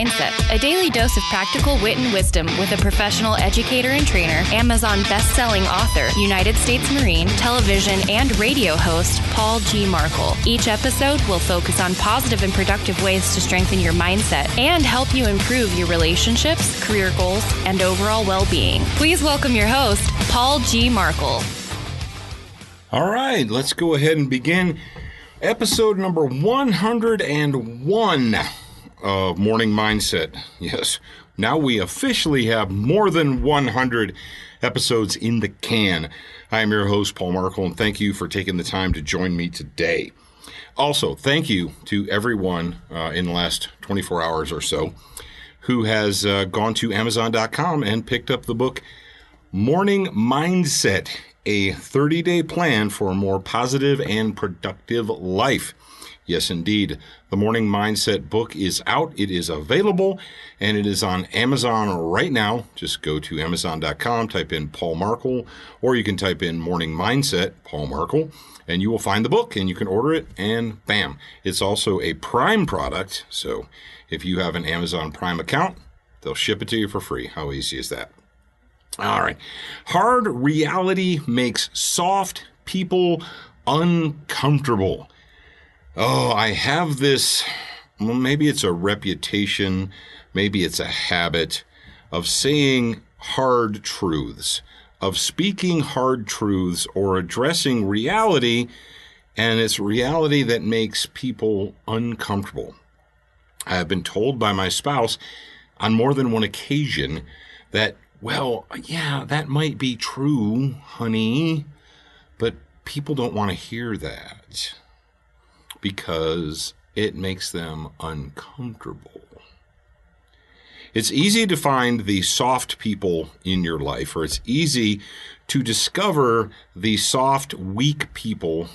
Mindset, a daily dose of practical wit and wisdom with a professional educator and trainer, Amazon best-selling author, United States Marine, television and radio host, Paul G. Markle. Each episode will focus on positive and productive ways to strengthen your mindset and help you improve your relationships, career goals, and overall well-being. Please welcome your host, Paul G. Markle. All right, let's go ahead and begin episode number 101 of Morning Mindset. Yes, now we officially have more than 100 episodes in the can. I am your host, Paul Markle, and thank you for taking the time to join me today. Also, thank you to everyone in the last 24 hours or so who has gone to Amazon.com and picked up the book Morning Mindset, a 30-day plan for a more positive and productive life. Yes, indeed. The Morning Mindset book is out. It is available, and it is on Amazon right now. Just go to Amazon.com, type in Paul Markle, or you can type in Morning Mindset, Paul Markle, and you will find the book, and you can order it, and bam. It's also a Prime product, so if you have an Amazon Prime account, they'll ship it to you for free. How easy is that? All right. Hard reality makes soft people uncomfortable. Oh, I have this, well, maybe it's a reputation, maybe it's a habit of saying hard truths, of speaking hard truths or addressing reality, and it's reality that makes people uncomfortable. I have been told by my spouse on more than one occasion that, well, yeah, that might be true, honey, but people don't want to hear that because it makes them uncomfortable. It's easy to find the soft people in your life, or it's easy to discover the soft, weak people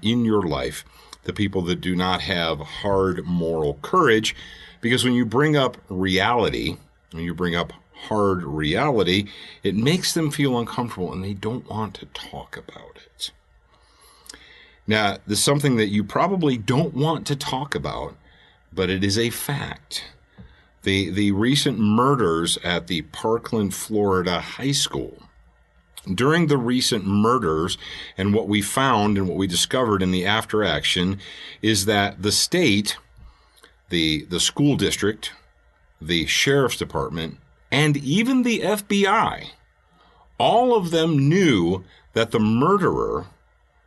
in your life, the people that do not have hard moral courage, because when you bring up reality, when you bring up hard reality, it makes them feel uncomfortable and they don't want to talk about it. Now, there's something that you probably don't want to talk about, but it is a fact. The recent murders at the Parkland, Florida high school. During the recent murders, and what we found and what we discovered in the after action is that the state, the school district, the sheriff's department, and even the FBI, all of them knew that the murderer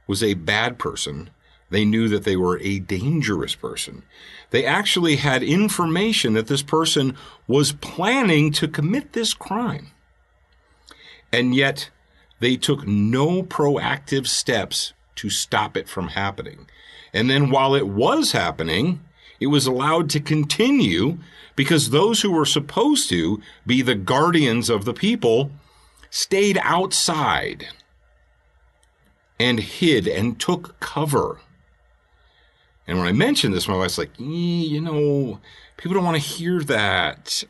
was a bad person. They knew that they were a dangerous person. They actually had information that this person was planning to commit this crime. And yet they took no proactive steps to stop it from happening. And then while it was happening, it was allowed to continue because those who were supposed to be the guardians of the people stayed outside and hid and took cover. And when I mentioned this, my wife's like, people don't want to hear that.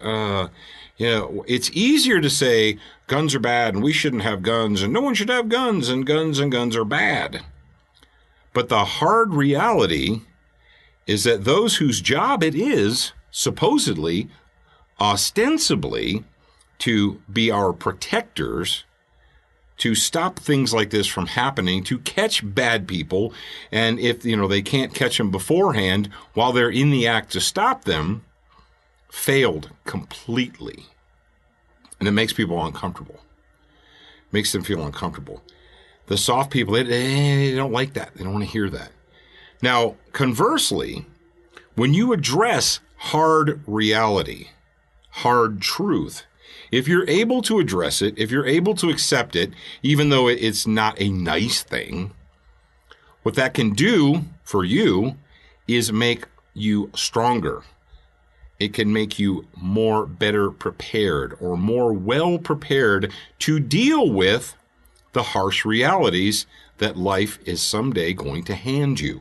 It's easier to say guns are bad and we shouldn't have guns and no one should have guns and guns are bad. But the hard reality is that those whose job it is, supposedly, ostensibly, to be our protectors, to stop things like this from happening, to catch bad people, and if they can't catch them beforehand while they're in the act to stop them, failed completely. And it makes people uncomfortable. Makes them feel uncomfortable. The soft people, they don't like that. They don't want to hear that. Now, conversely, when you address hard reality, hard truth, if you're able to address it, if you're able to accept it, even though it's not a nice thing, what that can do for you is make you stronger. It can make you better prepared or more well prepared to deal with the harsh realities that life is someday going to hand you.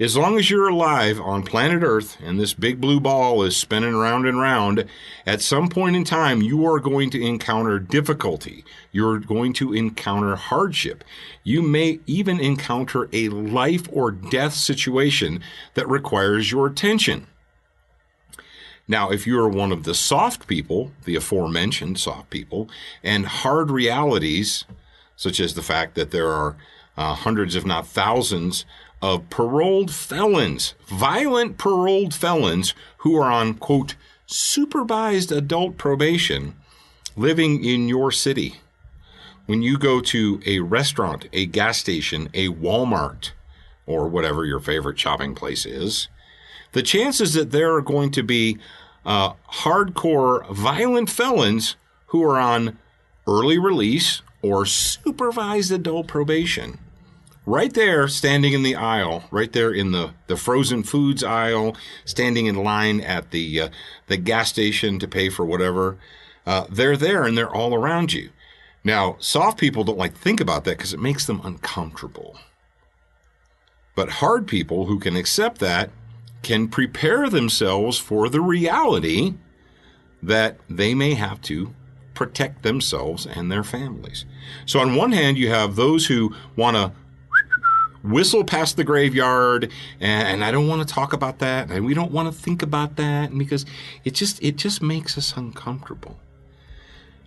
As long as you're alive on planet Earth and this big blue ball is spinning round and round, at some point in time, you are going to encounter difficulty. You're going to encounter hardship. You may even encounter a life or death situation that requires your attention. Now, if you are one of the soft people, the aforementioned soft people, and hard realities, such as the fact that there are hundreds, if not thousands, of paroled felons, violent paroled felons who are on, quote, supervised adult probation living in your city. When you go to a restaurant, a gas station, a Walmart, or whatever your favorite shopping place is, the chances that there are going to be hardcore violent felons who are on early release or supervised adult probation, right there, standing in the aisle, right there in the frozen foods aisle, standing in line at the gas station to pay for whatever, they're there and they're all around you. Now, soft people don't like to think about that because it makes them uncomfortable. But hard people who can accept that can prepare themselves for the reality that they may have to protect themselves and their families. So on one hand, you have those who want to whistle past the graveyard, and I don't want to talk about that, and we don't want to think about that, because it just makes us uncomfortable.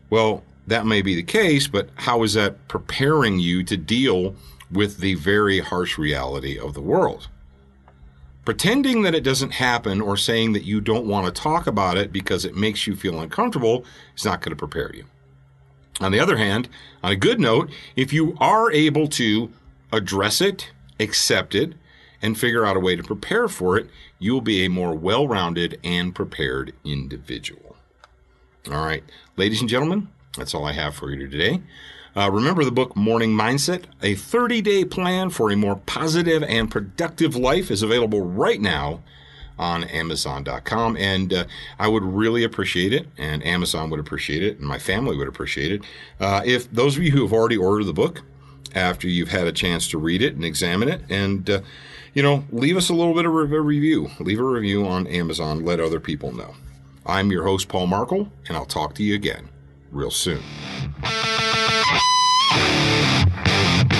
Well, that may be the case, but how is that preparing you to deal with the very harsh reality of the world? Pretending that it doesn't happen or saying that you don't want to talk about it because it makes you feel uncomfortable is not going to prepare you. On the other hand, on a good note, if you are able to address it, accept it, and figure out a way to prepare for it, you'll be a more well-rounded and prepared individual. All right, ladies and gentlemen, that's all I have for you today. Remember the book Morning Mindset, a 30-day plan for a more positive and productive life, is available right now on Amazon.com. And I would really appreciate it, and Amazon would appreciate it, and my family would appreciate it, if those of you who have already ordered the book, after you've had a chance to read it and examine it, and leave us a little bit of a review. Leave a review on Amazon. Let other people know. I'm your host, Paul Markle, and I'll talk to you again real soon.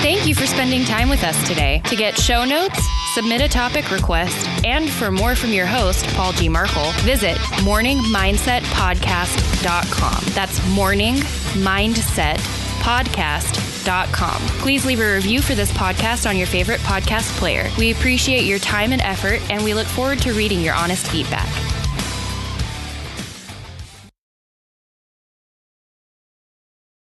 Thank you for spending time with us today. To get show notes, submit a topic request, and for more from your host, Paul G. Markle, visit morningmindsetpodcast.com. That's morningmindsetpodcast.com. Please leave a review for this podcast on your favorite podcast player. We appreciate your time and effort, and we look forward to reading your honest feedback.